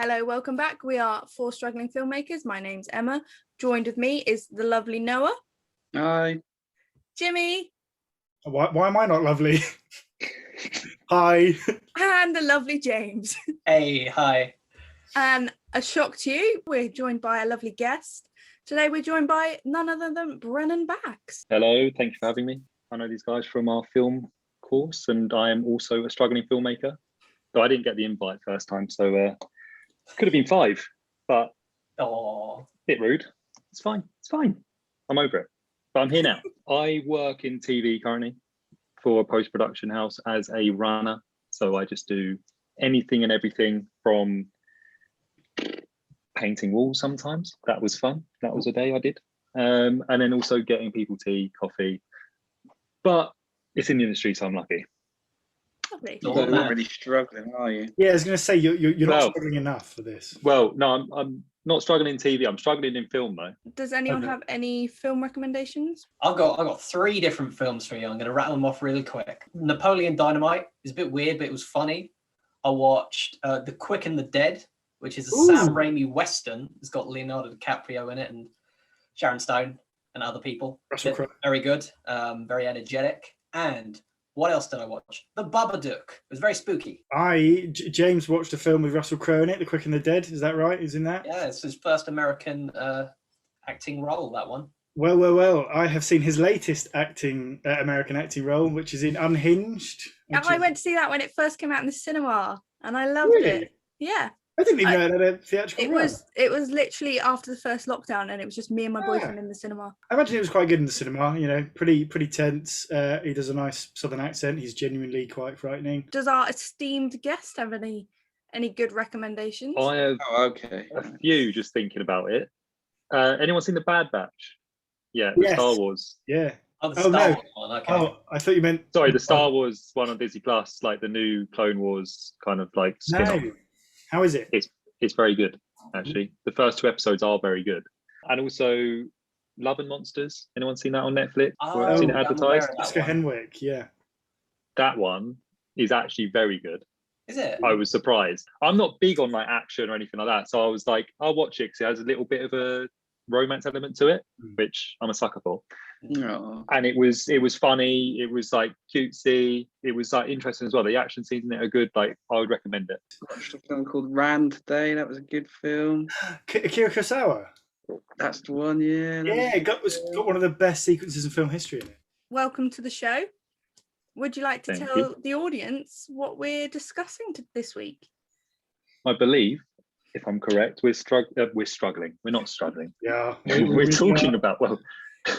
Hello, welcome back. We are four struggling filmmakers. My name's Emma. Joined with me is the lovely Noah. Hi. Jimmy. Why am I not lovely? Hi. And the lovely James. Hey, hi. And a shock to you, we're joined by a lovely guest. Today we're joined by none other than Brennan Backs. Hello, thank you for having me. I know these guys from our film course, and I am also a struggling filmmaker. Though I didn't get the invite first time, so could have been 5, but bit rude. It's fine. It's fine. I'm over it. But I'm here now. I work in TV currently for a post-production house as a runner. So I just do anything and everything from painting walls sometimes. That was fun. That was a day I did. And then also getting people tea, coffee. But it's in the industry, so I'm lucky. Lovely. You're not really struggling, are you? Yeah, I was going to say, you're not struggling enough for this. Well, no, I'm not struggling in TV. I'm struggling in film, though. Does anyone have any film recommendations? I've got 3 different films for you. I'm going to rattle them off really quick. Napoleon Dynamite is a bit weird, but it was funny. I watched The Quick and the Dead, which is a Sam Raimi Western. It's got Leonardo DiCaprio in it and Sharon Stone and other people. Very good, very energetic. And what else did I watch? The Babadook. It was very spooky. James watched a film with Russell Crowe in it, The Quick and the Dead. Is that right? Is in that? Yeah, it's his first American acting role, that one. Well. I have seen his latest American acting role, which is in Unhinged. I went to see that when it first came out in the cinema, and I loved it. Yeah. I didn't even know it had a theatrical run. It was literally after the first lockdown, and it was just me and my boyfriend in the cinema. I imagine it was quite good in the cinema. You know, pretty tense. He does a nice southern accent. He's genuinely quite frightening. Does our esteemed guest have any good recommendations? I have a few just thinking about it. Anyone seen The Bad Batch? Yeah, yes. Star Wars. Yeah. Oh, the Star Wars one, okay. Oh, I thought you meant... Sorry, the Star Wars one on Disney Plus, like the new Clone Wars kind of like spin-off. No. How is it? It's very good, actually. The first 2 episodes are very good. And also Love and Monsters. Anyone seen that on Netflix? Seen it advertised? Oscar Henwick, yeah. That one is actually very good. Is it? I was surprised. I'm not big on like action or anything like that. So I was like, I'll watch it because it has a little bit of a romance element to it, which I'm a sucker for. No. And it was funny, it was like cutesy, it was like interesting as well. The action scenes in it are good. Like I would recommend it. I watched a film called Ran today. That was a good film. Akira Kurosawa. That's the one, yeah. Yeah, it got one of the best sequences in film history in it. Welcome to the show. Would you like to tell the audience what we're discussing this week? I believe, if I'm correct, we're struggling. We're not struggling. Yeah. We're talking about, well,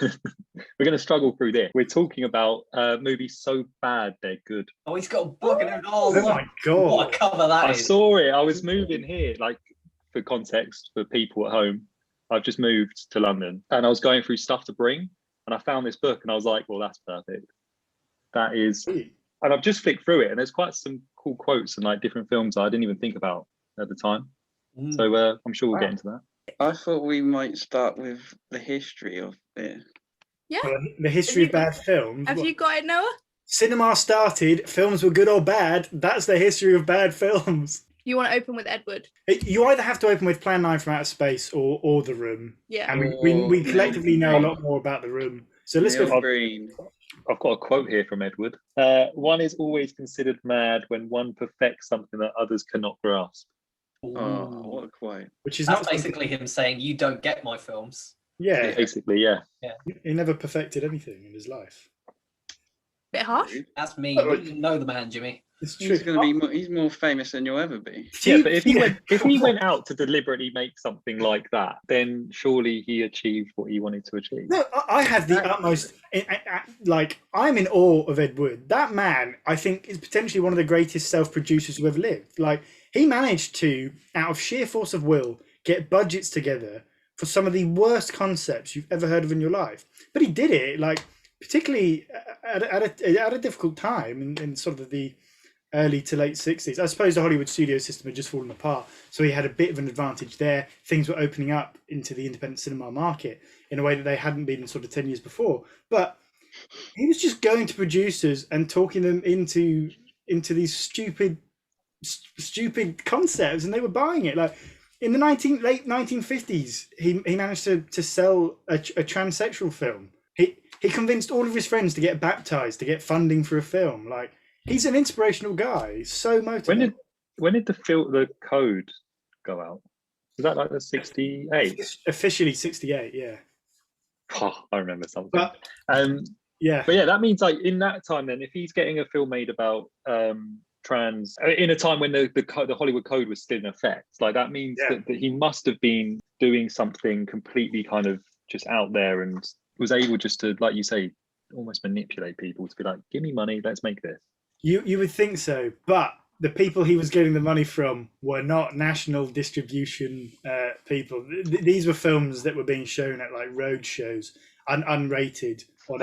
we're going to struggle through this. We're talking about movies so bad they're good. Oh, he's got a book and oh my god! What a cover that is. I saw it. I was moving here, like for context for people at home. I've just moved to London, and I was going through stuff to bring, and I found this book, and I was like, "Well, that's perfect. That is." And I've just flicked through it, and there's quite some cool quotes and like different films I didn't even think about at the time. So I'm sure we'll get into that. I thought we might start with the history of it. Yeah. The history of bad films. Have you got it, Noah? Cinema started, films were good or bad. That's the history of bad films. You want to open with Edward? You either have to open with Plan 9 from Outer Space or The Room. Yeah. And we collectively know a lot more about The Room. So let's go. I've got a quote here from Edward. One is always considered mad when one perfects something that others cannot grasp. Oh, what a quote. Which is basically him saying, you don't get my films. Yeah. Basically, yeah. He never perfected anything in his life. Bit harsh. That's me. You didn't know the man, Jimmy. It's true. He's more famous than you'll ever be. Yeah, but if he went out to deliberately make something like that, then surely he achieved what he wanted to achieve. No, I have the utmost. Like, I'm in awe of Ed Wood. That man, I think, is potentially one of the greatest self-producers who ever lived. Like, he managed to, out of sheer force of will, get budgets together for some of the worst concepts you've ever heard of in your life. But he did it, like, particularly at a difficult time in sort of the early to late 60s. I suppose the Hollywood studio system had just fallen apart, so he had a bit of an advantage there. Things were opening up into the independent cinema market in a way that they hadn't been in sort of 10 years before. But he was just going to producers and talking them into these stupid stupid concepts, and they were buying it. Like in the late 1950s, he managed to sell a transsexual film. He convinced all of his friends to get baptized to get funding for a film. Like, he's an inspirational guy. He's so motivated. When did the code go out? Was that like the 68? Officially 68, yeah. Oh, I remember something. But yeah, but yeah, that means like in that time, then if he's getting a film made about trans in a time when the Hollywood Code was still in effect, like that means that he must have been doing something completely kind of just out there and was able just to, like you say, almost manipulate people to be like, give me money, let's make this. You would think so, but the people he was getting the money from were not national distribution people. These were films that were being shown at like road shows, unrated on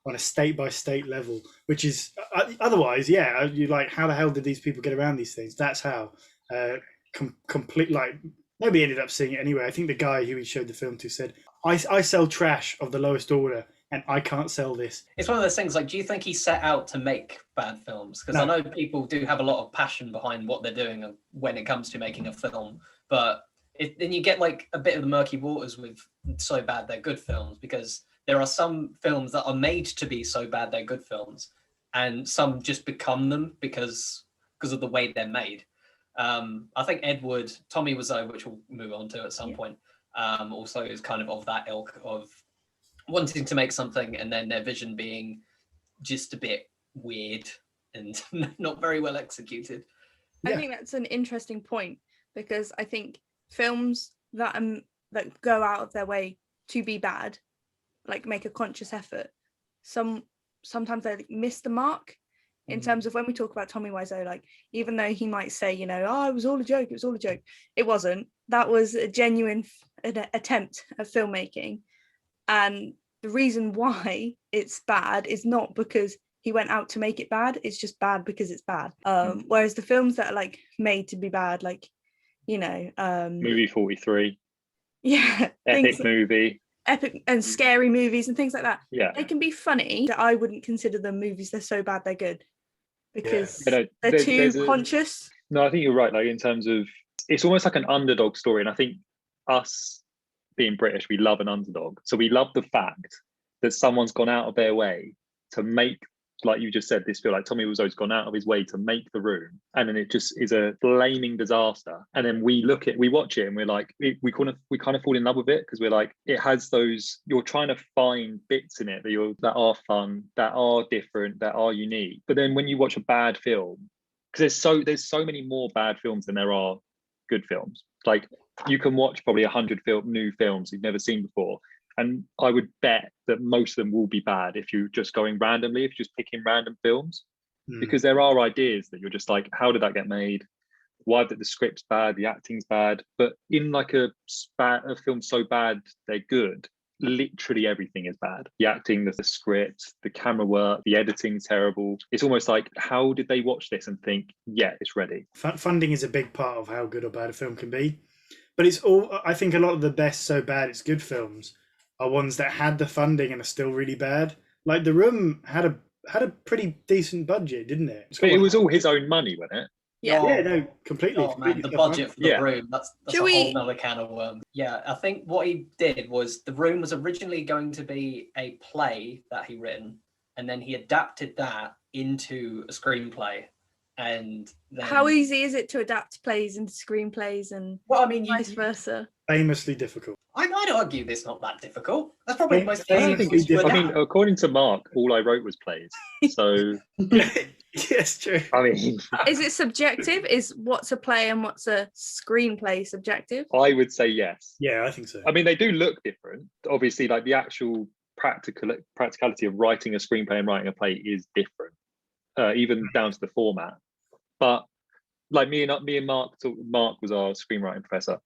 on a state by state level, which is otherwise, you like, how the hell did these people get around these things? That's how complete, like, nobody ended up seeing it anyway. I think the guy who he showed the film to said, I sell trash of the lowest order, and I can't sell this. It's one of those things, like, do you think he set out to make bad films? Because I know people do have a lot of passion behind what they're doing when it comes to making a film, but then you get like a bit of the murky waters with so bad they're good films, because there are some films that are made to be so bad they're good films, and some just become them because of the way they're made. I think Ed Wood, Tommy Wiseau, which we'll move on to at some point, also is kind of that ilk of wanting to make something and then their vision being just a bit weird and not very well executed. I think that's an interesting point, because I think films that go out of their way to be bad, like make a conscious effort, sometimes they miss the mark in terms of when we talk about Tommy Wiseau. Like, even though he might say, it was all a joke, it wasn't. That was a genuine attempt at filmmaking, and the reason why it's bad is not because he went out to make it bad, it's just bad because it's bad. Whereas the films that are like made to be bad, like, movie 43, epic and scary movies and things like that, they can be funny, that I wouldn't consider them movies. They're so bad they're good, because they're too conscious. No, I think you're right. Like, in terms of, it's almost like an underdog story, and I think us being British, we love an underdog. So we love the fact that someone's gone out of their way to make, like you just said, this feel like Tommy Wiseau's gone out of his way to make The Room, and then it just is a flaming disaster. And then we watch it, and we're like, we kind of fall in love with it, because we're like, it has those, you're trying to find bits in it that are fun, that are different, that are unique. But then when you watch a bad film, because there's so many more bad films than there are good films. Like, you can watch probably 100 new films you've never seen before, and I would bet that most of them will be bad if you're just going randomly, if you're just picking random films, because there are ideas that you're just like, how did that get made? Why did the script's bad, the acting's bad? But in like a film so bad they're good, literally everything is bad. The acting, the script, the camera work, the editing's terrible. It's almost like, how did they watch this and think, yeah, it's ready? Funding is a big part of how good or bad a film can be. But it's all, I think a lot of the best so bad it's good films are ones that had the funding and are still really bad. Like The Room had a pretty decent budget, didn't it? But it was all his own money, wasn't it? Yeah, no, completely. Oh man, the budget for The Room, that's a whole nother can of worms. Yeah, I think what he did was, The Room was originally going to be a play that he written, and then he adapted that into a screenplay. And then, how easy is it to adapt plays into screenplays, and vice versa? Famously difficult. I'd argue it's not that difficult. That's probably the most easy. I mean, according to Mark, all I wrote was plays. So yes, true. I mean, is it subjective? Is what's a play and what's a screenplay subjective? I would say yes. Yeah, I think so. I mean, they do look different. Obviously, like the actual practicality of writing a screenplay and writing a play is different, even down to the format. But like me and Mark was our screenwriting professor.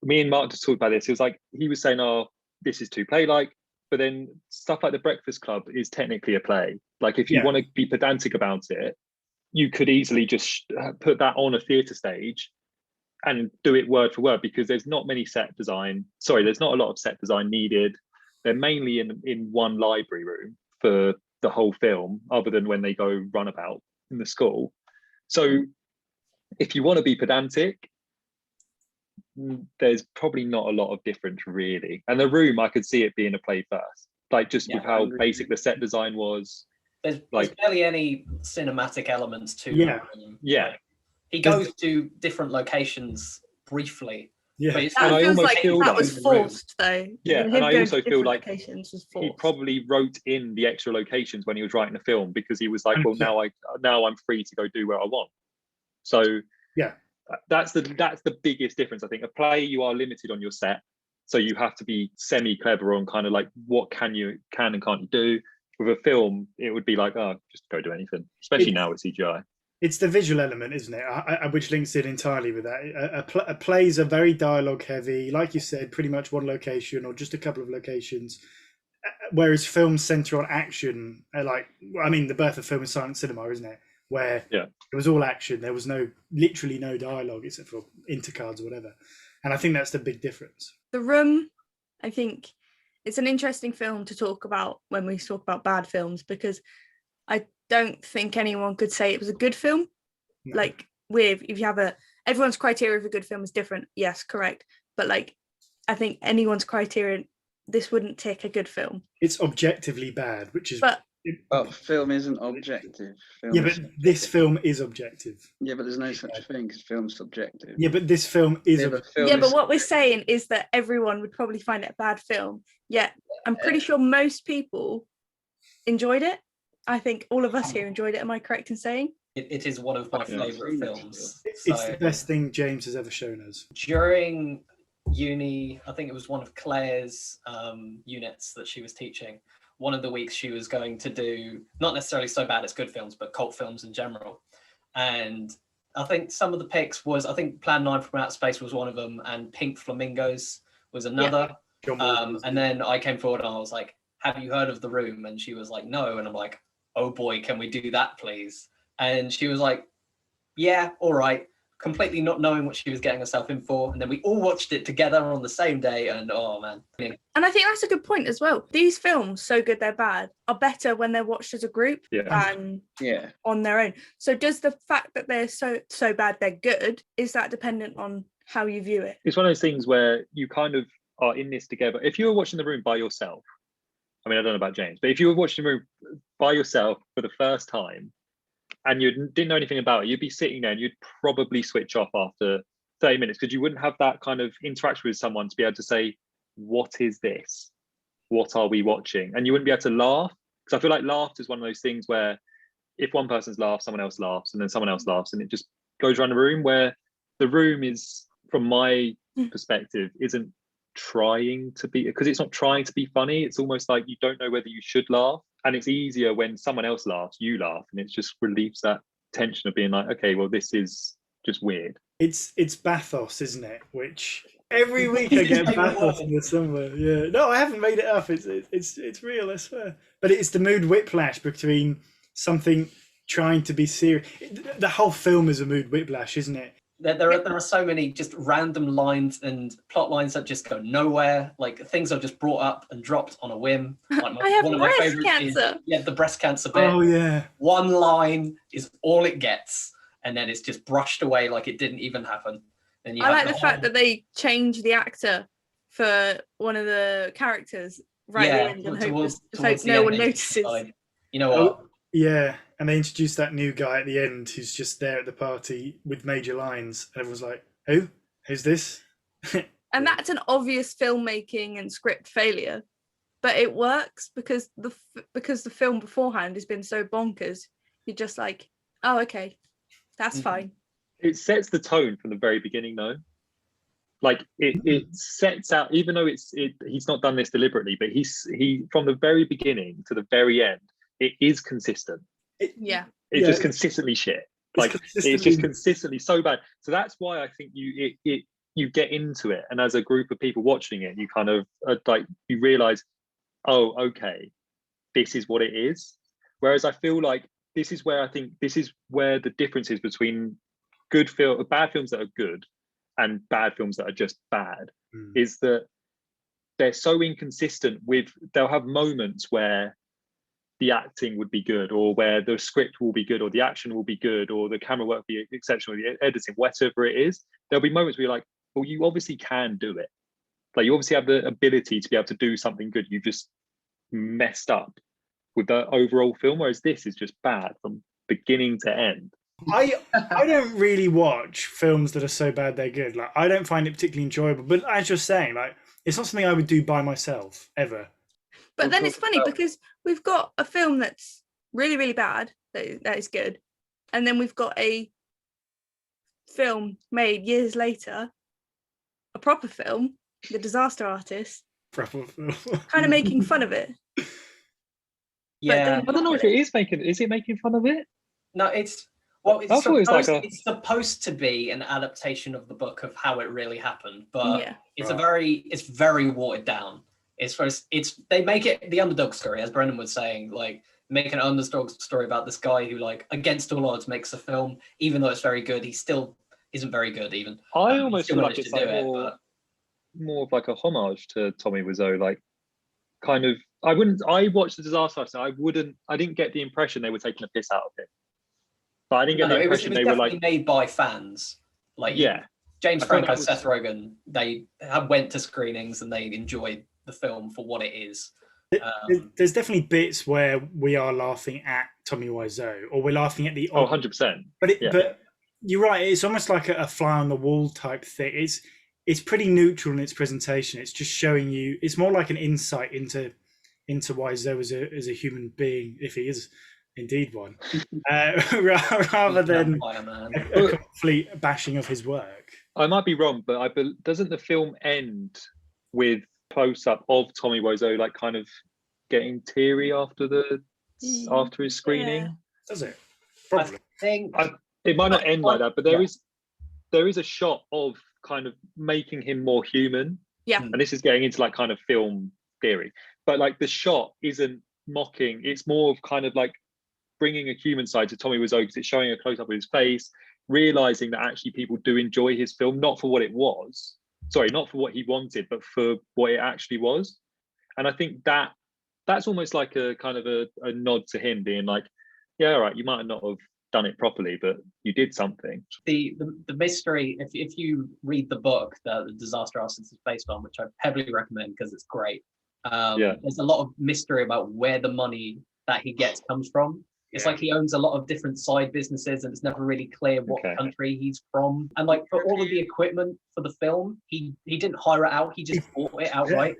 Me and Mark just talked about this. He was saying, "Oh, this is too play-like," but then stuff like The Breakfast Club is technically a play. Like, if you want to be pedantic about it, you could easily just put that on a theatre stage and do it word for word, because there's not many there's not a lot of set design needed. They're mainly in one library room for the whole film, other than when they go runabout in the school. So if you want to be pedantic, there's probably not a lot of difference really. And The Room, I could see it being a play first, like just with how basic the set design was. There's Like, barely any cinematic elements to Yeah. The Room. yeah. Like, he goes to different locations briefly. Yeah. But it's That And I feels almost like feel that like was in The Room. forced, though. Yeah, Him and I going also to feel different like locations was he forced. probably wrote in the extra locations when he was writing the film, because he was like, well, 100%. now I'm free to go do what I want. So Yeah. that's the biggest difference. I think a play, you are limited on your set, so you have to be semi clever on kind of like what can and can't you do. With a film, it would be like, oh, just go do anything, especially now with CGI. It's the visual element, isn't it? Which links in entirely with that. A plays are very dialogue heavy, like you said, pretty much one location or just a couple of locations. Whereas films center on action, the birth of film is silent cinema, isn't it? Where it was all action. There was literally no dialogue except for intercards or whatever. And I think that's the big difference. The Room, I think it's an interesting film to talk about when we talk about bad films, because I don't think anyone could say it was a good film. No. Like, if you have everyone's criteria of a good film is different. Yes, correct. But like, I think anyone's criteria, this wouldn't tick a good film. It's objectively bad, which is. But film isn't objective. Yeah, but this film is objective. Yeah, but there's no such thing as film subjective. Yeah, but this film is. But what we're saying is that everyone would probably find it a bad film. Yet I'm pretty sure most people enjoyed it. I think all of us here enjoyed it. Am I correct in saying? It is one of my favourite films. It's the best thing James has ever shown us. During uni, I think it was one of Claire's units that she was teaching. One of the weeks she was going to do, not necessarily so bad as good films, but cult films in general. And I think some of the picks was, I think Plan 9 from Outer Space was one of them, and Pink Flamingos was another. Yeah. And then I came forward and I was like, have you heard of The Room? And she was like, no. And I'm like, oh boy, can we do that, please? And she was like, yeah, all right. Completely not knowing what she was getting herself in for. And then we all watched it together on the same day. And oh, man. And I think that's a good point as well. These films, So Good They're Bad, are better when they're watched as a group than on their own. So does the fact that they're so bad they're good, is that dependent on how you view it? It's one of those things where you kind of are in this together. If you were watching The Room by yourself, I mean, I don't know about James, but if you were watching The Room by yourself for the first time and you didn't know anything about it, you'd be sitting there and you'd probably switch off after 30 minutes, because you wouldn't have that kind of interaction with someone to be able to say, what is this? What are we watching? And you wouldn't be able to laugh, because I feel like laughter is one of those things where if one person's laughs, someone else laughs, and then someone else laughs, and it just goes around the room, where The Room is, from my perspective, isn't trying to be, because it's not trying to be funny. It's almost like you don't know whether you should laugh, and it's easier when someone else laughs, you laugh, and it just relieves that tension of being like, okay, well, this is just weird. It's bathos, isn't it? Which every week I get bathos in the somewhere. Yeah, no, I haven't made it up. It's real, I swear. But it's the mood whiplash between something trying to be serious. The whole film is a mood whiplash, isn't it? There are so many just random lines and plot lines that just go nowhere. Like, things are just brought up and dropped on a whim. Like I have one of my breast favorites cancer. is the breast cancer bit. Oh yeah. One line is all it gets, and then it's just brushed away like it didn't even happen. And I like the fact that they changed the actor for one of the characters right at the end and hope no one notices. You know what? Yeah, and they introduced that new guy at the end who's just there at the party with major lines, and everyone's like, "Who? Who's this?" And that's an obvious filmmaking and script failure, but it works because the film beforehand has been so bonkers. You're just like, "Oh, okay, that's fine." It sets the tone from the very beginning, though. Like it sets out, even though he's not done this deliberately, but he from the very beginning to the very end, it is consistent. It's just consistently shit. It's just consistently so bad. So that's why I think you get into it, and as a group of people watching it, you kind of you realize, oh, okay, this is what it is. Whereas I feel like this is where the difference is between bad films that are good and bad films that are just bad, is that they're so inconsistent they'll have moments where the acting would be good, or where the script will be good, or the action will be good, or the camera work will be exceptional, the editing, whatever it is, there'll be moments where you're like, well, you obviously can do it. Like, you obviously have the ability to be able to do something good. You just messed up with the overall film, whereas this is just bad from beginning to end. I don't really watch films that are so bad they're good. Like, I don't find it particularly enjoyable. But as you're saying, like, it's not something I would do by myself ever. But then it's funny because we've got a film that's really, really bad that is good, and then we've got a film made years later, a proper film, The Disaster Artist, Proper film. kind of making fun of it. Yeah. I don't know if it is it making fun of it? No, it's well, I thought it was like it's supposed to be an adaptation of the book of how it really happened, but Yeah. it's very watered down. They make it the underdog story, as Brennan was saying, like make an underdog story about this guy who, like, against all odds makes a film, even though it's very good, he still isn't very good even. I almost feel like it's like more of like a homage to Tommy Wiseau, like kind of. I watched The Disaster Artist, I didn't get the impression they were taking a piss out of it. But I didn't get the impression they were like made by fans. Like, yeah, James Franco, Seth Rogen, they went to screenings and they enjoyed the film for what it is. There's definitely bits where we are laughing at Tommy Wiseau, or we're laughing at the 100%. But you're right, it's almost like a fly on the wall type thing. It's pretty neutral in its presentation. It's just showing you, it's more like an insight into Wiseau as a human being, if he is indeed one, rather than a complete bashing of his work. I might be wrong, but doesn't the film end with close up of Tommy Wiseau, like kind of getting teary after his screening? Yeah. Does it? Probably. I think it might not end like that, but there is a shot of kind of making him more human. Yeah. And this is getting into like kind of film theory, but like the shot isn't mocking. It's more of kind of like bringing a human side to Tommy Wiseau, because it's showing a close up of his face, realizing that actually people do enjoy his film, not for what it was. Sorry, not for what he wanted, but for what it actually was. And I think that's almost like a kind of a nod to him being like, yeah, all right, you might not have done it properly, but you did something. The mystery, if you read the book that The Disaster Artist is based on, which I heavily recommend because it's great, there's a lot of mystery about where the money that he gets comes from. It's like he owns a lot of different side businesses, and it's never really clear what country he's from. And like for all of the equipment for the film, he didn't hire it out; he just bought it outright.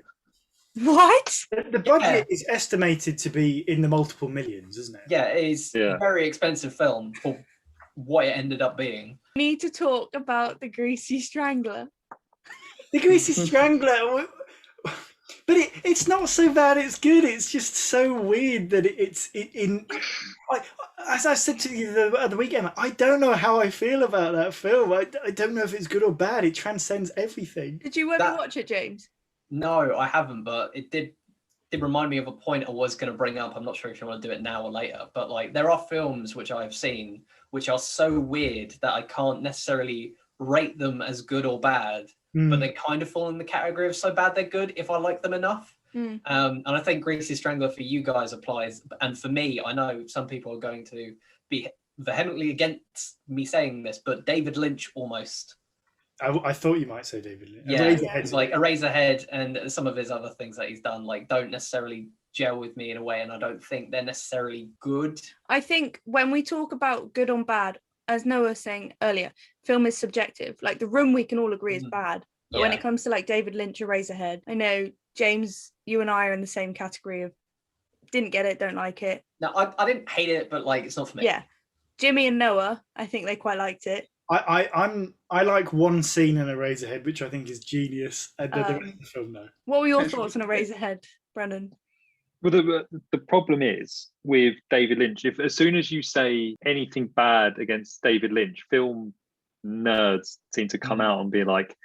What? The budget is estimated to be in the multiple millions, isn't it? Yeah, it is a very expensive film for what it ended up being. We need to talk about the Greasy Strangler. The Greasy Strangler. But it's not so bad, it's good. It's just so weird that as I said to you the weekend, I don't know how I feel about that film. I don't know if it's good or bad. It transcends everything. Did you ever watch it, James? No, I haven't, but it did remind me of a point I was going to bring up. I'm not sure if you want to do it now or later, but like there are films which I've seen which are so weird that I can't necessarily rate them as good or bad, but they kind of fall in the category of so bad they're good if I like them enough. And I think Greasy Strangler for you guys applies, and for me, I know some people are going to be vehemently against me saying this, but David Lynch almost. I thought you might say David Lynch. Yeah, it's like Eraserhead and some of his other things that he's done like don't necessarily gel with me in a way, and I don't think they're necessarily good. I think when we talk about good or bad, as Noah was saying earlier, film is subjective. Like The Room, we can all agree is bad. But when it comes to like David Lynch, Eraserhead, I know, James, you and I are in the same category of didn't get it, don't like it. No, I didn't hate it, but like it's not for me. Yeah. Jimmy and Noah, I think they quite liked it. I like one scene in Eraserhead, which I think is genius, and then the rest of the film, no. What were your thoughts on Eraserhead, Brennan? Well, the problem is with David Lynch, if as soon as you say anything bad against David Lynch, film nerds seem to come out and be like,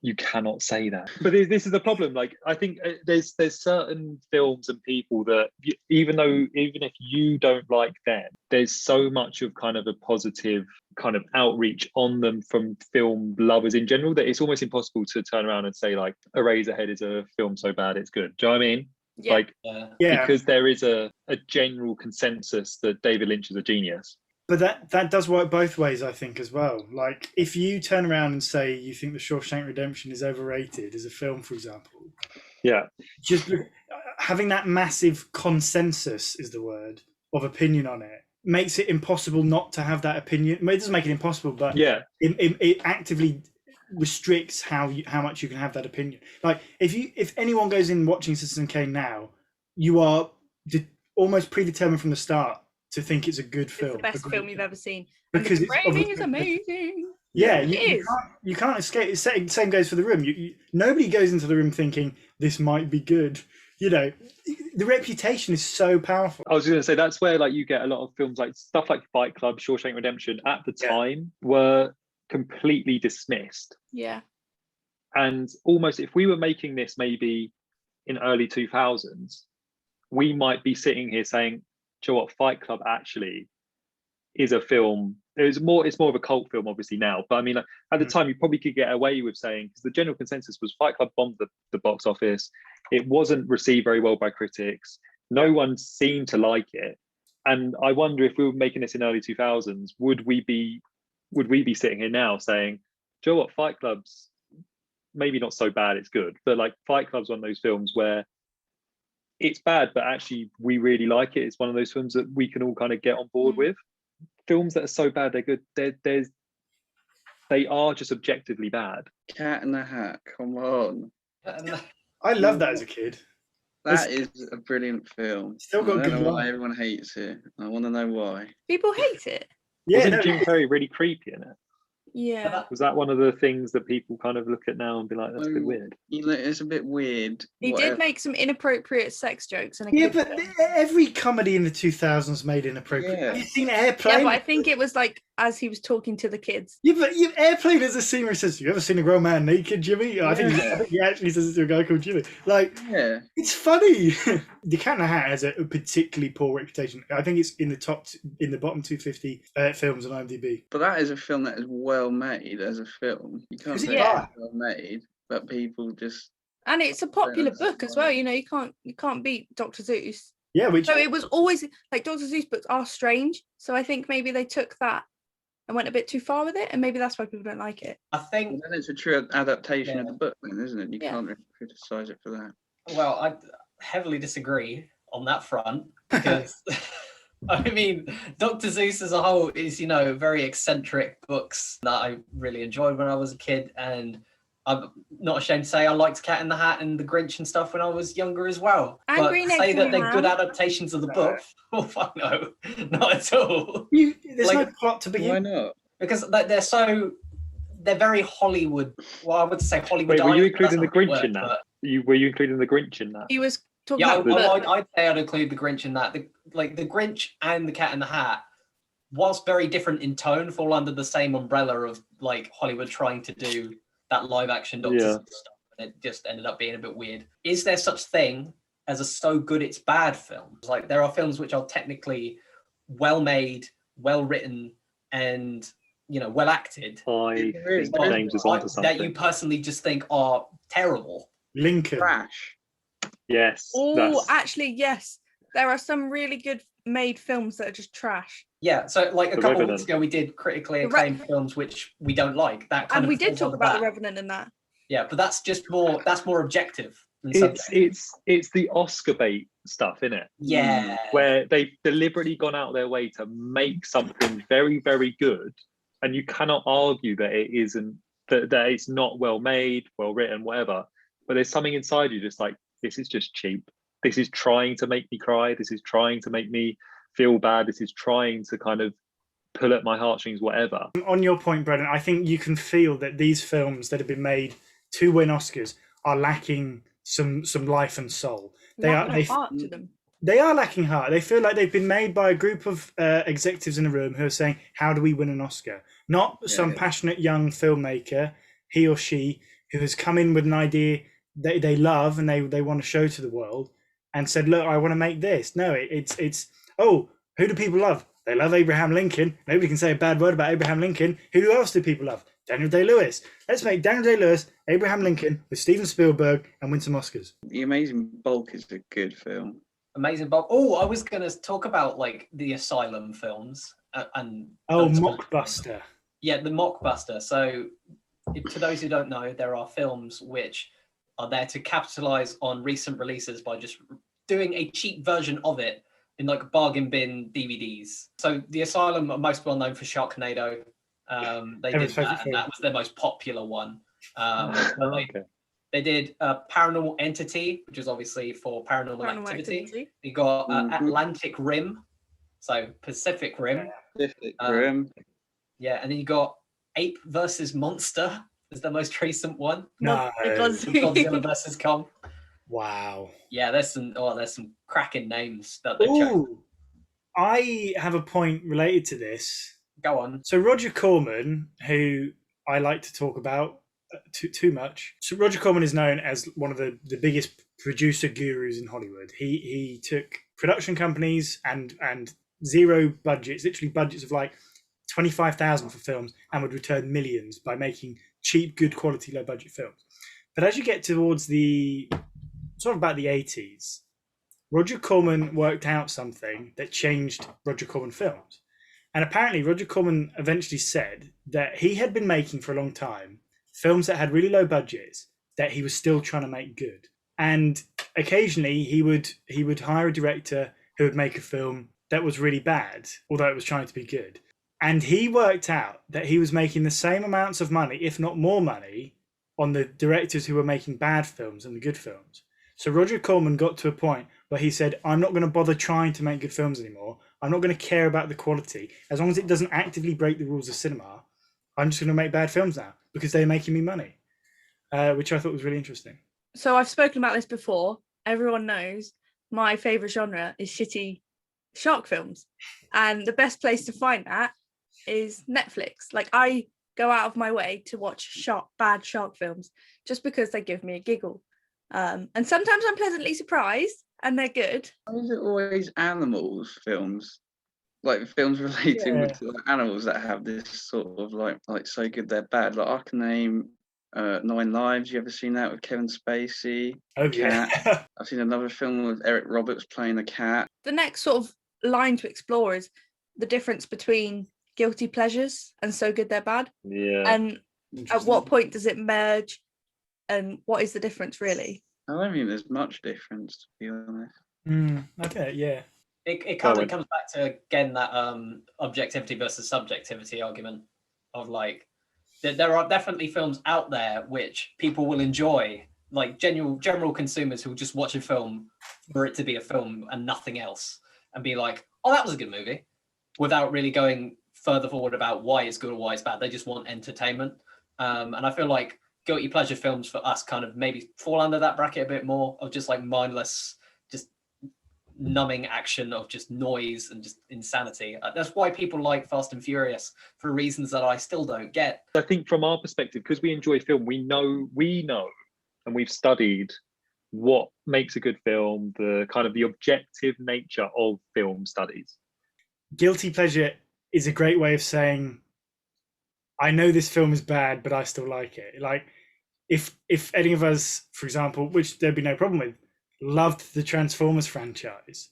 you cannot say that. But this is the problem. Like, I think there's certain films and people that even if you don't like them, there's so much of kind of a positive kind of outreach on them from film lovers in general that it's almost impossible to turn around and say like Eraserhead is a film so bad it's good. Do you know what I mean? Yeah. Like, Yeah, because there is a general consensus that David Lynch is a genius. but that does work both ways, I think, as well. Like, if you turn around and say you think The Shawshank Redemption is overrated as a film, for example, Yeah. just having that massive consensus is the word of opinion on it makes it impossible not to have that opinion. Well, it doesn't make it impossible, but Yeah. it actively restricts how much you can have that opinion. Like, if anyone goes in watching Citizen Kane now, you are almost predetermined from the start to think it's a good film. It's the best film you've ever seen. Because and the it's rating is obviously- amazing. Yeah, It is. you can't escape. Same goes for The Room. Nobody goes into the room thinking this might be good. You know, the reputation is so powerful. I was going to say that's where like you get a lot of films like stuff like Fight Club, Shawshank Redemption at the Yeah. time were completely dismissed. Yeah. And almost if we were making this maybe in early 2000s, we might be sitting here saying, "Do you know what, Fight Club actually is a film." It's more of a cult film, obviously now. But I mean, like, at the time, you probably could get away with saying, because the general consensus was Fight Club bombed the box office. It wasn't received very well by critics. No one seemed to like it. And I wonder if we were making this in early 2000s, would we be sitting here now saying, "Do you know what, Fight Club's maybe not so bad, it's good." But like Fight Club's one of those films where it's bad, but actually we really like it. It's one of those films that we can all kind of get on board with. Films that are so bad they're good, they are just objectively bad. Cat in the Hat, come on. I loved that as a kid. That is a brilliant film. Still got I good don't know why lines. everyone hates it. I want to know why. People hate it. Yeah, Wasn't no, Jim Carrey really creepy in it? Yeah. Was that one of the things that people kind of look at now and be like, "That's a bit weird"? You know, it's a bit weird. He did make some inappropriate sex jokes. And yeah, but every comedy in the 2000s made inappropriate. Yeah. Have you seen Airplane? yeah, but I think it was like as he was talking to the kids. Yeah, but Airplane has a scene where he says, "You ever seen a grown man naked, Jimmy?" I think he actually says it to a guy called Jimmy. Like, Yeah. it's funny. The Cat in the Hat has a particularly poor reputation. I think it's in the bottom 250 films on IMDb. But that is a film that is well made as a film. You can't Is it say bad? it's well made, but people just And it's a popular that's book as fine. well. You know, you can't beat Dr. Seuss. Yeah, which So it was always like Dr. Seuss books are strange. So I think maybe they took that and went a bit too far with it, and maybe that's why people don't like it. I think, then it's a true adaptation of Yeah. the book, then, isn't it? You Yeah. can't really criticize it for that. well, I heavily disagree on that front because I mean, Dr. Seuss as a whole is, very eccentric books that I really enjoyed when I was a kid. And I'm not ashamed to say I liked Cat in the Hat and The Grinch and stuff when I was younger as well. And but Green to Eggs say and that they're good Ham. adaptations of the book, oh, fuck no, not at all. there's no like- plot to begin. Why not? Because they're very Hollywood. Well, I would say Hollywood. Wait, were you including the Grinch in that? Were you including the Grinch in that? He was talking Yeah, about the book. I'd say I'd include the Grinch in that. The Grinch and the Cat in the Hat, whilst very different in tone, fall under the same umbrella of like Hollywood trying to do that live action Doctor Yeah. Seuss stuff, and it just ended up being a bit weird. Is there such thing as a so good it's bad film? Like there are films which are technically well made, well written, and well acted. I There is, think there is. James is onto That something. you personally just think are terrible. Lincoln. Trash. Yes. Oh, that's- actually, yes. There are some really good made films that are just trash. Yeah, so like a The couple of Revenant. weeks ago, we did critically The Re- acclaimed films which we don't like. That kind And of we did falls talk under about that. The Revenant and that. Yeah, but that's just more. That's more objective than subjective. it's the Oscar bait stuff, isn't it? Yeah, Where they've deliberately gone out of their way to make something very, very good, and you cannot argue that it isn't, that it's not well made, well written, whatever. But there's something inside you just like, this is just cheap. This is trying to make me cry. This is trying to make me feel bad. This is trying to kind of pull at my heartstrings, whatever. On your point, Brennan, I think you can feel that these films that have been made to win Oscars are lacking some life and soul. They Not are enough heart to them. they are lacking heart. They feel like they've been made by a group of executives in a room who are saying, "How do we win an Oscar?" Not some passionate young filmmaker, he or she, who has come in with an idea that they love and they want to show to the world, and said, "Look, I want to make this." No, it's oh, who do people love? They love Abraham Lincoln. Nobody can say a bad word about Abraham Lincoln. Who else do people love? Daniel Day-Lewis. Let's make Daniel Day-Lewis, Abraham Lincoln with Steven Spielberg and win some Oscars. The Amazing Bulk is a good film. Amazing Bob. Oh, I was going to talk about like the Asylum films and Mockbuster. Yeah, the Mockbuster. So, to those who don't know, there are films which are there to capitalize on recent releases by just doing a cheap version of it in like bargain bin DVDs. So, the Asylum are most well known for Sharknado. They did that, and that was their most popular one. They did Paranormal Entity, which is obviously for paranormal activity. You got Atlantic Rim, so Pacific Rim. Pacific Rim. Yeah, and then you got Ape versus Monster is the most recent one. No. Godzilla versus Kong. Wow. Yeah, there's some cracking names that they chose. I have a point related to this. Go on. So Roger Corman, who I like to talk about too much. So Roger Corman is known as one of the biggest producer gurus in Hollywood. He took production companies and zero budgets, literally budgets of like 25,000 for films, and would return millions by making cheap, good quality, low budget films. But as you get towards the sort of about the 80s, Roger Corman worked out something that changed Roger Corman films. And apparently Roger Corman eventually said that he had been making for a long time films that had really low budgets that he was still trying to make good. And occasionally he would hire a director who would make a film that was really bad, although it was trying to be good. And he worked out that he was making the same amounts of money, if not more money, on the directors who were making bad films and the good films. So Roger Corman got to a point where he said, I'm not going to bother trying to make good films anymore. I'm not going to care about the quality. As long as it doesn't actively break the rules of cinema, I'm just going to make bad films now because they're making me money, which I thought was really interesting. So I've spoken about this before. Everyone knows my favourite genre is shitty shark films. And the best place to find that is Netflix. Like, I go out of my way to watch bad shark films just because they give me a giggle. And sometimes I'm pleasantly surprised and they're good. Why is it always animals films? Like films relating with like, animals that have this sort of like so good they're bad. Like I can name 9 Lives. You ever seen that with Kevin Spacey? Oh yeah. I've seen another film with Eric Roberts playing a cat. The next sort of line to explore is the difference between guilty pleasures and so good they're bad. Yeah. And at what point does it merge? And what is the difference really? I don't think there's much difference, to be honest. Okay, yeah. It kind of comes back to, again, that objectivity versus subjectivity argument of like, there are definitely films out there which people will enjoy, like general consumers who will just watch a film for it to be a film and nothing else and be like, oh, that was a good movie, without really going further forward about why it's good or why it's bad. They just want entertainment. And I feel like guilty pleasure films for us kind of maybe fall under that bracket a bit more of just like mindless, just numbing action of just noise and just insanity. That's why people like Fast and Furious for reasons that I still don't get. I think from our perspective, because we enjoy film, we know, and we've studied what makes a good film, the kind of the objective nature of film studies. Guilty pleasure is a great way of saying, I know this film is bad, but I still like it. Like, if any of us, for example, which there'd be no problem with, loved the Transformers franchise,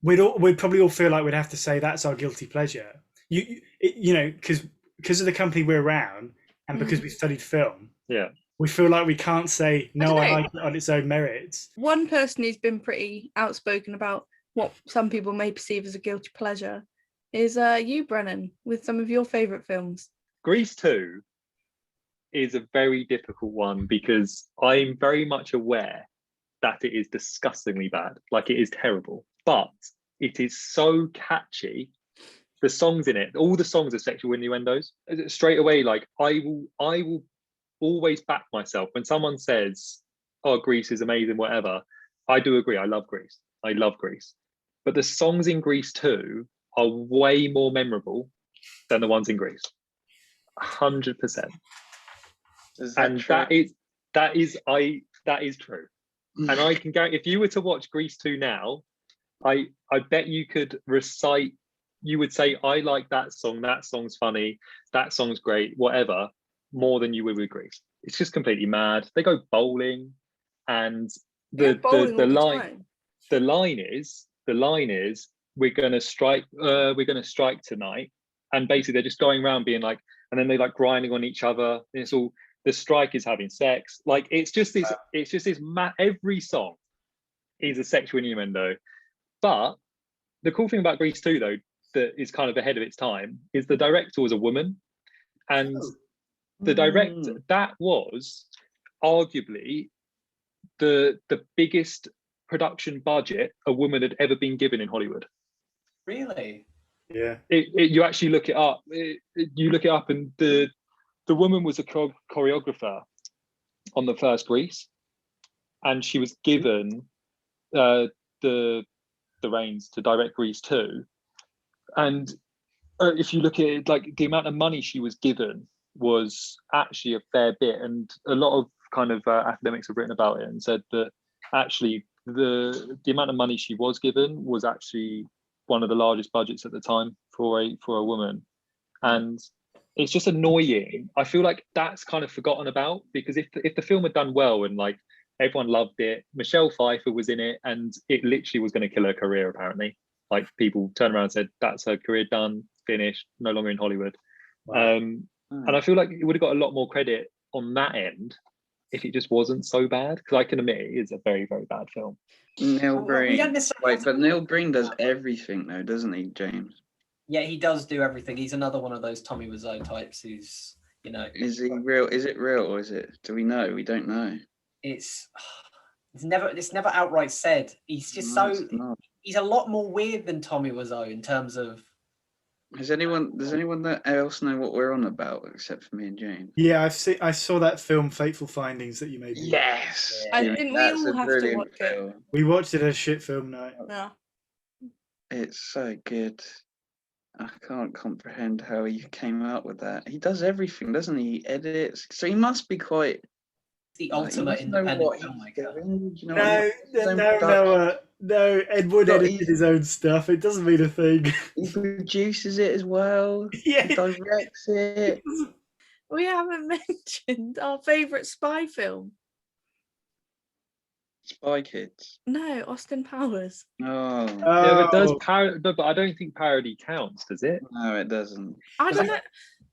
we'd probably all feel like we'd have to say that's our guilty pleasure. You know, because of the company we're around and because we studied film. Yeah. We feel like we can't say no. I like it on its own merits. One person who's been pretty outspoken about what some people may perceive as a guilty pleasure is you, Brennan, with some of your favourite films. Grease 2 is a very difficult one because I'm very much aware that it is disgustingly bad. Like, it is terrible, but it is so catchy. The songs in it, all the songs are sexual innuendos. Straight away, like I will always back myself when someone says, "Oh, Grease is amazing," whatever. I do agree. I love Grease. But the songs in Grease 2 are way more memorable than the ones in Grease. 100%. And that is true. And I can guarantee, if you were to watch Grease 2 now, I bet you could recite, you would say, I like that song, that song's funny, that song's great, whatever. more than you would with Grease. It's just completely mad. They go bowling, and bowling all the line time. the line is we're gonna strike tonight, and basically they're just going around being like, and then they like grinding on each other. And it's all, the strike is having sex. Like it's just this every song is a sexual innuendo. But the cool thing about Grease 2 though, that is kind of ahead of its time, is the director was a woman, and the director, that was arguably the biggest production budget a woman had ever been given in Hollywood. Really? Yeah. You actually look it up. You look it up, and the woman was a choreographer on the first Grease, and she was given the reins to direct Grease 2. And if you look at it, like the amount of money she was given was actually a fair bit, and a lot of kind of academics have written about it and said that actually the amount of money she was given was actually one of the largest budgets at the time for a woman. And it's just annoying. I feel like that's kind of forgotten about, because if the film had done well and like everyone loved it, Michelle Pfeiffer was in it, and it literally was going to kill her career apparently. Like people turned around and said that's her career done, finished, no longer in Hollywood. Wow. And I feel like it would have got a lot more credit on that end if it just wasn't so bad, because I can admit it is a very, very bad film. Neil We don't Breen. necessarily Wait, but Neil Breen does everything though, doesn't he, James? Yeah, he does do everything. He's another one of those Tommy Wiseau types who's, you know. Is he real? Is it real, or is it? Do we know? We don't know. It's never outright said. He's just No, it's not. he's a lot more weird than Tommy Wiseau in terms of. Does anyone else know what we're on about except for me and James? Yeah, I saw that film Fateful Findings that you made. Yes. I Jimmy, didn't we that's all a have to brilliant watch it? film. We watched it as shit film night. Yeah. It's so good. I can't comprehend how he came up with that. He does everything, doesn't he? He edits. So he must be quite The like, ultimate he must know independent what he's filmmaker. doing, do you know what I mean? No, Ed Wood No, edited his own stuff. It doesn't mean a thing. He produces it as well. Yeah. He directs it. We haven't mentioned our favourite spy film. Spy Kids. No, Austin Powers. Oh, Yeah, but Oh, but I don't think parody counts, does it? no, it doesn't. I don't know.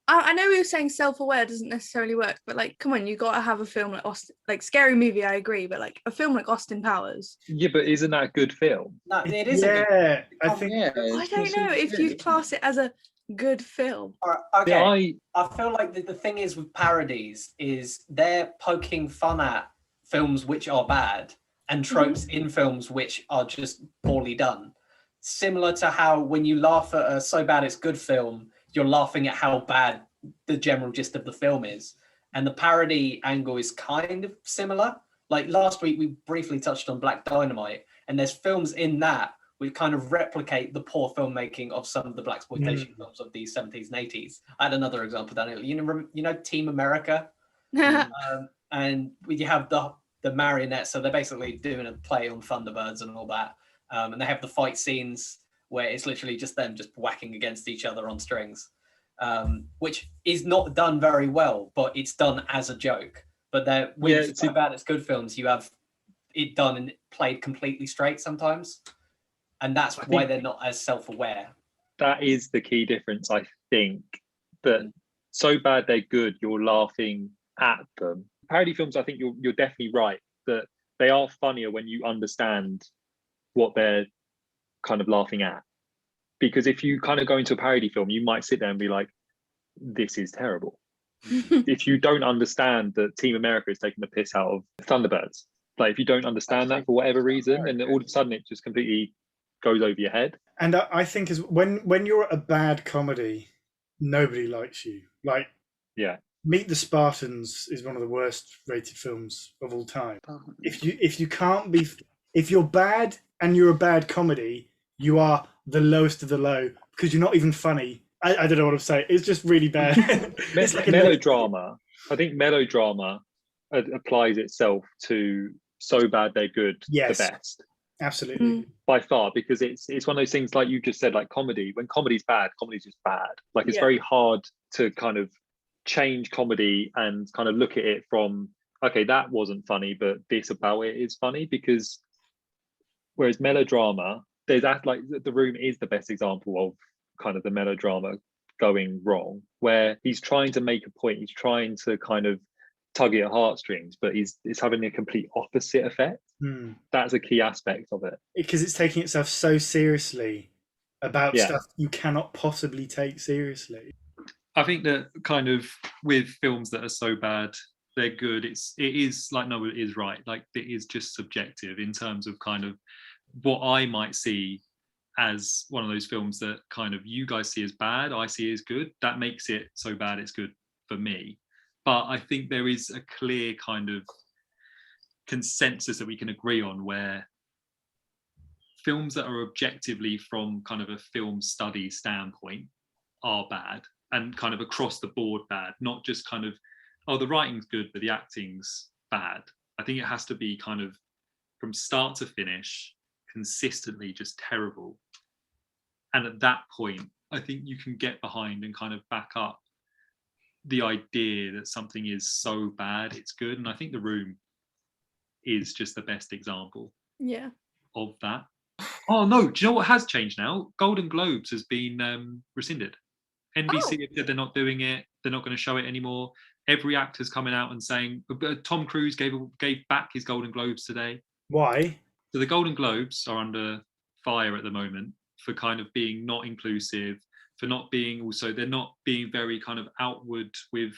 I know we were saying self-aware doesn't necessarily work, but like, come on, you got to have a film like Austin, like Scary Movie. I agree, but like a film like Austin Powers. Yeah, but isn't that a good film? No, it is. yeah, I think Yeah, I don't know if you'd class it as a good film. Okay. Yeah, I feel like the thing is with parodies is they're poking fun at films which are bad and tropes in films which are just poorly done. Similar to how when you laugh at a so bad it's good film, you're laughing at how bad the general gist of the film is. And the parody angle is kind of similar. Like last week, we briefly touched on Black Dynamite, and there's films in that which kind of replicate the poor filmmaking of some of the blaxploitation films of the 70s and 80s. I had another example, Daniel. You know Team America? And you have the marionettes, so they're basically doing a play on Thunderbirds and all that. And they have the fight scenes where it's literally just them just whacking against each other on strings, which is not done very well, but it's done as a joke. But with So Bad It's Good films, you have it done and played completely straight sometimes. And that's why they're not as self-aware. That is the key difference, I think, that So Bad They're Good, you're laughing at them. Parody films, I think you're definitely right, that they are funnier when you understand what they're kind of laughing at. Because if you kind of go into a parody film, you might sit there and be like, this is terrible. If you don't understand that Team America is taking the piss out of Thunderbirds, like if you don't understand that for whatever reason, and then all of a sudden it just completely goes over your head. And I think is when you're a bad comedy, nobody likes you. Like, yeah, Meet the Spartans is one of the worst rated films of all time. If you're bad and you're a bad comedy, you are the lowest of the low because you're not even funny. I don't know what I'm saying. It's just really bad. It's like melodrama. I think melodrama applies itself to So Bad They're Good, yes, the best. Absolutely. By far, because it's one of those things like you just said, like comedy. When comedy's bad, comedy's just bad. Like it's very hard to kind of change comedy and kind of look at it from, okay, that wasn't funny, but this about it is funny. Because whereas melodrama, there's that, like The Room is the best example of kind of the melodrama going wrong, where he's trying to make a point, he's trying to kind of tug at your heartstrings, but it's having a complete opposite effect. That's a key aspect of it, because it's taking itself so seriously about Yeah. stuff you cannot possibly take seriously. I think that kind of with films that are so bad they're good, it is like, no, it is right, like it is just subjective in terms of kind of what I might see as one of those films that kind of you guys see as bad, I see as good. That makes it so bad it's good for me. But I think there is a clear kind of consensus that we can agree on, where films that are objectively from kind of a film study standpoint are bad, and kind of across the board bad, not just kind of, oh, the writing's good but the acting's bad. I think it has to be kind of from start to finish consistently just terrible. And at that point, I think you can get behind and kind of back up the idea that something is so bad it's good. And I think The Room is just the best example of that. Oh no, do you know what has changed now? Golden Globes has been rescinded. NBC have said they're not doing it, they're not going to show it anymore. Every actor's coming out and saying, Tom Cruise gave back his Golden Globes today. Why? So the Golden Globes are under fire at the moment for kind of being not inclusive, for not being also, they're not being very kind of outward with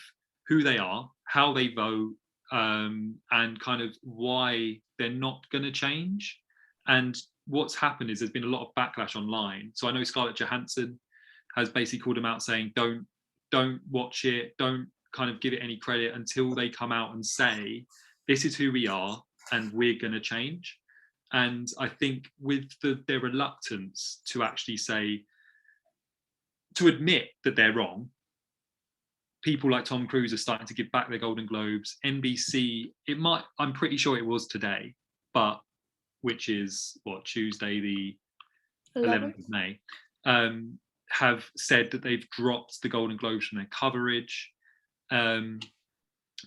who they are, how they vote, and kind of why they're not going to change. And what's happened is there's been a lot of backlash online. So I know Scarlett Johansson has basically called them out saying, don't watch it, don't kind of give it any credit until they come out and say, this is who we are and we're going to change. And I think with their reluctance to actually say, to admit that they're wrong, people like Tom Cruise are starting to give back their Golden Globes. NBC, I'm pretty sure it was today, but which is Tuesday the 11th of May, have said that they've dropped the Golden Globes from their coverage. And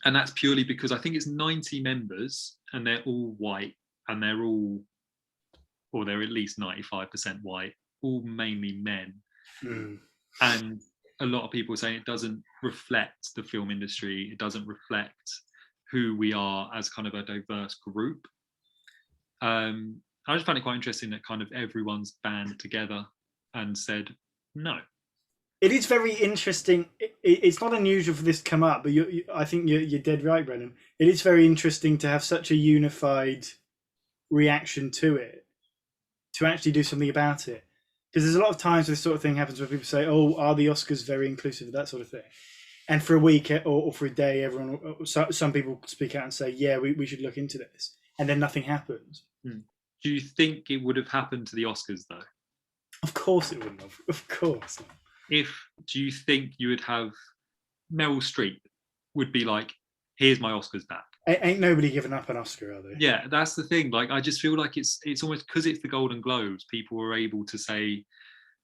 that's purely because I think it's 90 members and they're all white, and they're all, or they're at least 95% white, all mainly men. And a lot of people are saying it doesn't reflect the film industry, it doesn't reflect who we are as kind of a diverse group. I just find it quite interesting that kind of everyone's band together and said no. It is very interesting. It's not unusual for this to come up, but I think you're dead right, Brennan. It is very interesting to have such a unified reaction to it, to actually do something about it. Because there's a lot of times this sort of thing happens where people say, oh, are the Oscars very inclusive, that sort of thing. And for a week or for a day, some people speak out and say, yeah, we should look into this. And then nothing happens. Do you think it would have happened to the Oscars, though? Of course it wouldn't have. Of course. Do you think you would have Meryl Streep would be like, here's my Oscars back? Ain't nobody giving up an Oscar, are they? Yeah, that's the thing. Like, I just feel like it's almost because it's the Golden Globes, people were able to say,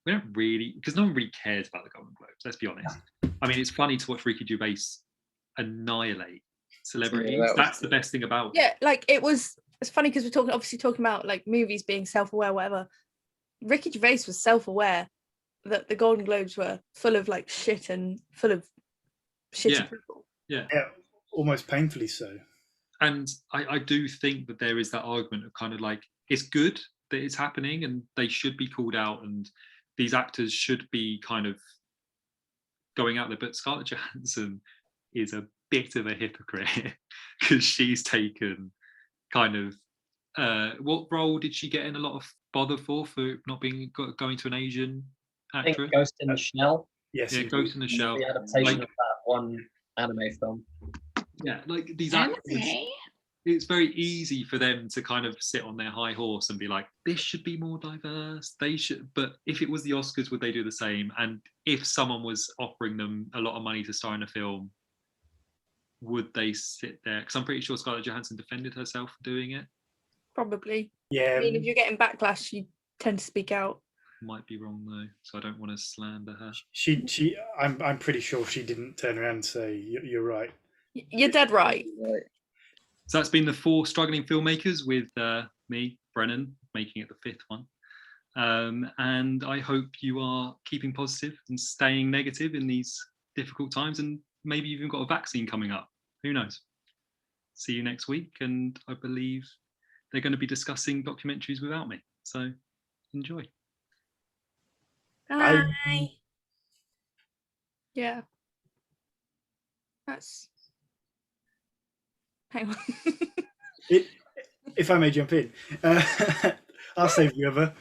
we don't really, because no one really cares about the Golden Globes, let's be honest. I mean, it's funny to watch Ricky Gervais annihilate celebrities. Yeah, that's the best thing about it. Yeah, like it's funny because we're obviously talking about like movies being self-aware, whatever. Ricky Gervais was self-aware that the Golden Globes were full of like shit and full of shitty people. Yeah, almost painfully so. And I do think that there is that argument of kind of like, it's good that it's happening and they should be called out and these actors should be kind of going out there. But Scarlett Johansson is a bit of a hypocrite because she's taken kind of, what role did she get in a lot of bother for not being going to an Asian actress? I think Ghost in the Shell. Yes. Yeah, Ghost in the Shell. The adaptation of that one anime film. Yeah, like these actors, it's very easy for them to kind of sit on their high horse and be like, this should be more diverse, they should, but if it was the Oscars, would they do the same? And if someone was offering them a lot of money to star in a film, would they sit there? Because I'm pretty sure Scarlett Johansson defended herself for doing it. Probably. Yeah. I mean, if you're getting backlash, you tend to speak out. might be wrong though, so I don't want to slander her. I'm pretty sure she didn't turn around and say you're right. You're dead right. Right. So that's been the 4 struggling filmmakers with me, Brennan, making it the 5th one. And I hope you are keeping positive and staying negative in these difficult times, and maybe you've even got a vaccine coming up. Who knows? See you next week, and I believe they're going to be discussing documentaries without me. So enjoy. Bye. Yeah. That's. Hang on. If I may jump in, I'll save the other.